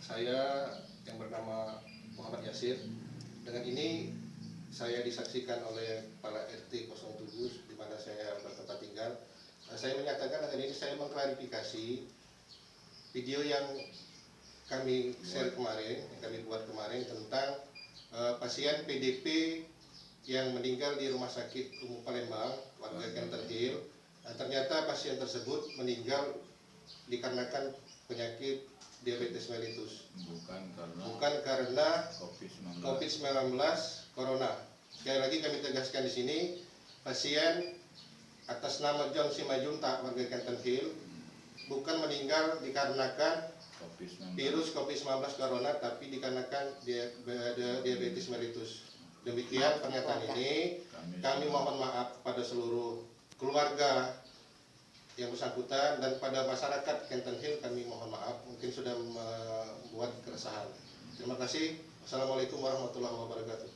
Saya yang bernama Muhammad Yasir. Dengan ini saya disaksikan oleh Kepala RT 07 di mana saya bertempat tinggal. Saya menyatakan dengan ini saya mengklarifikasi video yang kami share kemarin, yang kami buat kemarin tentang pasien PDP yang meninggal di Rumah Sakit Umum Palembang, warga Kenter Hill. Ternyata pasien tersebut meninggal dikarenakan penyakit diabetes mellitus, bukan karena COVID-19 Corona. Sekali lagi kami tegaskan di sini, pasien atas nama John Simajuntak warga Kenter Hill bukan meninggal dikarenakan virus COVID-19 Corona, tapi dikarenakan diabetes mellitus. Demikian pernyataan ini. Kami mohon maaf pada seluruh keluarga yang bersangkutan dan pada masyarakat Kenter Hill kami mohon maaf mungkin sudah membuat keresahan. Terima kasih. Wassalamualaikum warahmatullahi wabarakatuh.